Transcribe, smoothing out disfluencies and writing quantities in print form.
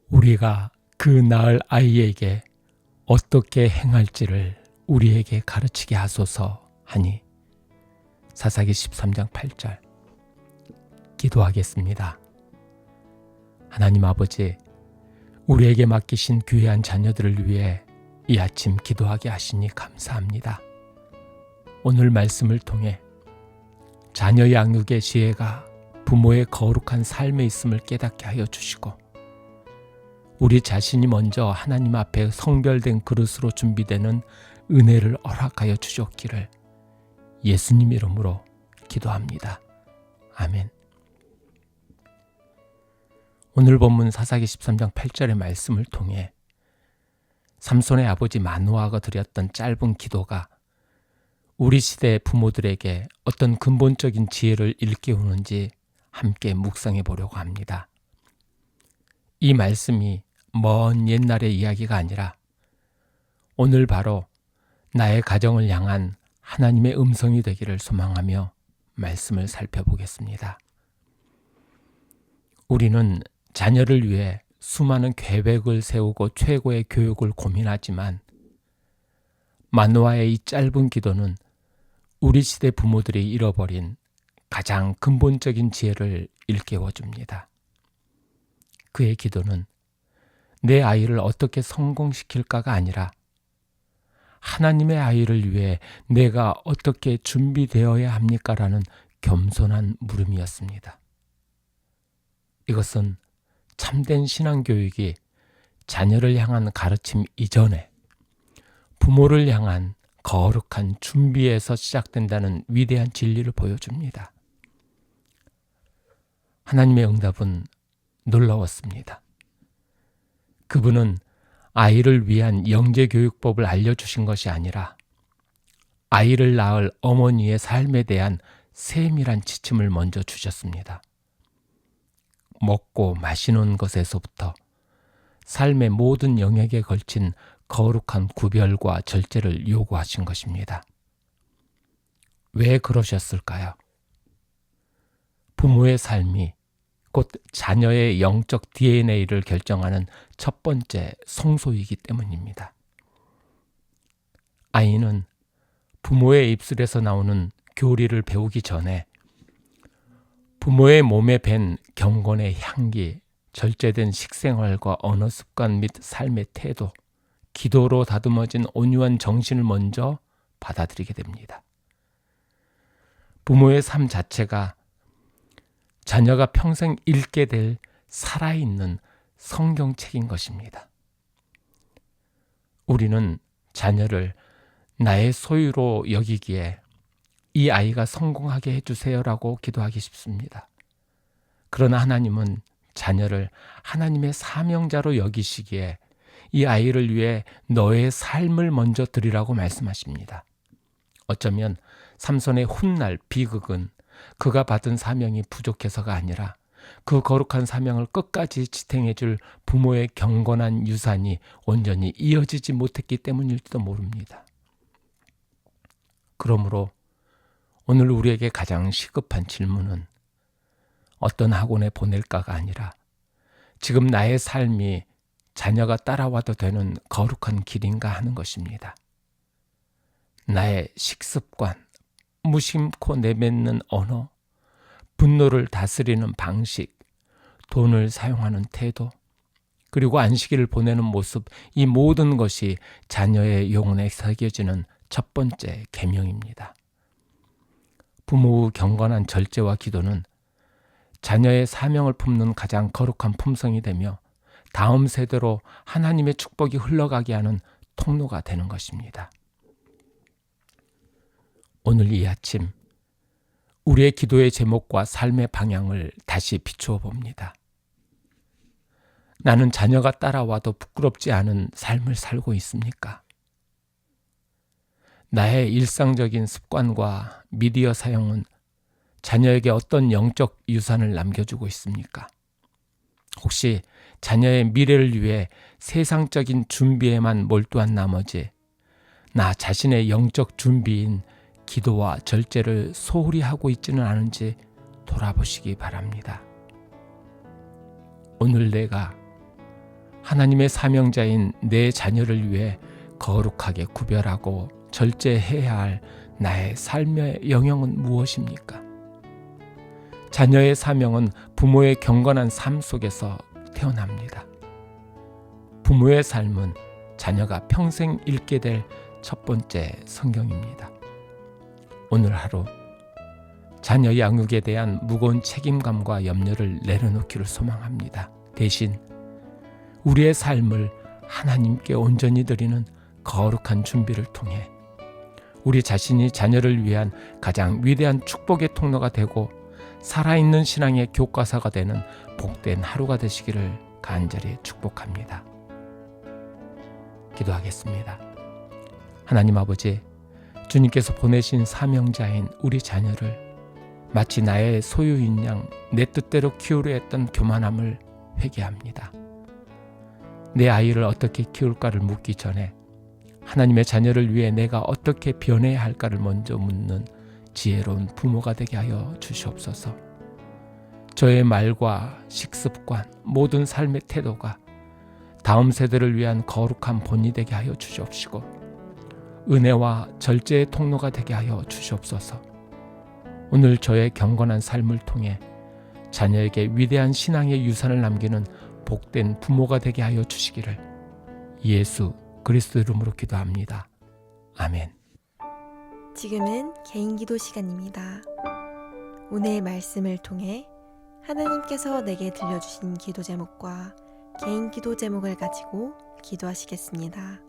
우리가 그 낳을 아이에게 어떻게 행할지를 우리에게 가르치게 하소서 하니 사사기 13장 8절. 기도하겠습니다. 하나님 아버지, 우리에게 맡기신 귀한 자녀들을 위해 이 아침 기도하게 하시니 감사합니다. 오늘 말씀을 통해 자녀 양육의 지혜가 부모의 거룩한 삶에 있음을 깨닫게 하여 주시고, 우리 자신이 먼저 하나님 앞에 성별된 그릇으로 준비되는 은혜를 허락하여 주셨기를 예수님 이름으로 기도합니다. 아멘. 오늘 본문 사사기 13장 8절의 말씀을 통해 삼손의 아버지 마노아가 드렸던 짧은 기도가 우리 시대의 부모들에게 어떤 근본적인 지혜를 일깨우는지 함께 묵상해 보려고 합니다. 이 말씀이 먼 옛날의 이야기가 아니라 오늘 바로 나의 가정을 향한 하나님의 음성이 되기를 소망하며 말씀을 살펴보겠습니다. 우리는 자녀를 위해 수많은 계획을 세우고 최고의 교육을 고민하지만 마노아의 이 짧은 기도는 우리 시대 부모들이 잃어버린 가장 근본적인 지혜를 일깨워줍니다. 그의 기도는 내 아이를 어떻게 성공시킬까가 아니라 하나님의 아이를 위해 내가 어떻게 준비되어야 합니까? 라는 겸손한 물음이었습니다. 이것은 참된 신앙교육이 자녀를 향한 가르침 이전에 부모를 향한 거룩한 준비에서 시작된다는 위대한 진리를 보여줍니다. 하나님의 응답은 놀라웠습니다. 그분은 아이를 위한 영재교육법을 알려주신 것이 아니라 아이를 낳을 어머니의 삶에 대한 세밀한 지침을 먼저 주셨습니다. 먹고 마시는 것에서부터 삶의 모든 영역에 걸친 거룩한 구별과 절제를 요구하신 것입니다. 왜 그러셨을까요? 부모의 삶이 곧 자녀의 영적 DNA를 결정하는 첫 번째 성소이기 때문입니다. 아이는 부모의 입술에서 나오는 교리를 배우기 전에 부모의 몸에 밴 경건의 향기, 절제된 식생활과 언어 습관 및 삶의 태도, 기도로 다듬어진 온유한 정신을 먼저 받아들이게 됩니다. 부모의 삶 자체가 자녀가 평생 읽게 될 살아있는 성경책인 것입니다. 우리는 자녀를 나의 소유로 여기기에 이 아이가 성공하게 해주세요라고 기도하기 쉽습니다. 그러나 하나님은 자녀를 하나님의 사명자로 여기시기에 이 아이를 위해 너의 삶을 먼저 드리라고 말씀하십니다. 어쩌면 삼손의 훗날 비극은 그가 받은 사명이 부족해서가 아니라 그 거룩한 사명을 끝까지 지탱해 줄 부모의 경건한 유산이 온전히 이어지지 못했기 때문일지도 모릅니다. 그러므로 오늘 우리에게 가장 시급한 질문은 어떤 학원에 보낼까가 아니라 지금 나의 삶이 자녀가 따라와도 되는 거룩한 길인가 하는 것입니다. 나의 식습관, 무심코 내뱉는 언어, 분노를 다스리는 방식, 돈을 사용하는 태도, 그리고 안식일을 보내는 모습, 이 모든 것이 자녀의 영혼에 새겨지는 첫 번째 계명입니다. 부모의 경건한 절제와 기도는 자녀의 사명을 품는 가장 거룩한 품성이 되며 다음 세대로 하나님의 축복이 흘러가게 하는 통로가 되는 것입니다. 오늘 이 아침 우리의 기도의 제목과 삶의 방향을 다시 비추어 봅니다. 나는 자녀가 따라와도 부끄럽지 않은 삶을 살고 있습니까? 나의 일상적인 습관과 미디어 사용은 자녀에게 어떤 영적 유산을 남겨주고 있습니까? 혹시 자녀의 미래를 위해 세상적인 준비에만 몰두한 나머지 나 자신의 영적 준비인 기도와 절제를 소홀히 하고 있지는 않은지 돌아보시기 바랍니다. 오늘 내가 하나님의 사명자인 내 자녀를 위해 거룩하게 구별하고 절제해야 할 나의 삶의 영역은 무엇입니까? 자녀의 사명은 부모의 경건한 삶 속에서 태어납니다. 부모의 삶은 자녀가 평생 읽게 될 첫 번째 성경입니다. 오늘 하루 자녀 양육에 대한 무거운 책임감과 염려를 내려놓기를 소망합니다. 대신 우리의 삶을 하나님께 온전히 드리는 거룩한 준비를 통해 우리 자신이 자녀를 위한 가장 위대한 축복의 통로가 되고 살아있는 신앙의 교과서가 되는 복된 하루가 되시기를 간절히 축복합니다. 기도하겠습니다. 하나님 아버지, 주님께서 보내신 사명자인 우리 자녀를 마치 나의 소유인 양 내 뜻대로 키우려 했던 교만함을 회개합니다. 내 아이를 어떻게 키울까를 묻기 전에 하나님의 자녀를 위해 내가 어떻게 변해야 할까를 먼저 묻는 지혜로운 부모가 되게 하여 주시옵소서. 저의 말과 식습관, 모든 삶의 태도가 다음 세대를 위한 거룩한 본이 되게 하여 주시옵시고 은혜와 절제의 통로가 되게 하여 주시옵소서. 오늘 저의 경건한 삶을 통해 자녀에게 위대한 신앙의 유산을 남기는 복된 부모가 되게 하여 주시기를 예수 그리스도 이름으로 기도합니다. 아멘. 지금은 개인기도 시간입니다. 오늘 말씀을 통해 하나님께서 내게 들려주신 기도 제목과 개인기도 제목을 가지고 기도하시겠습니다.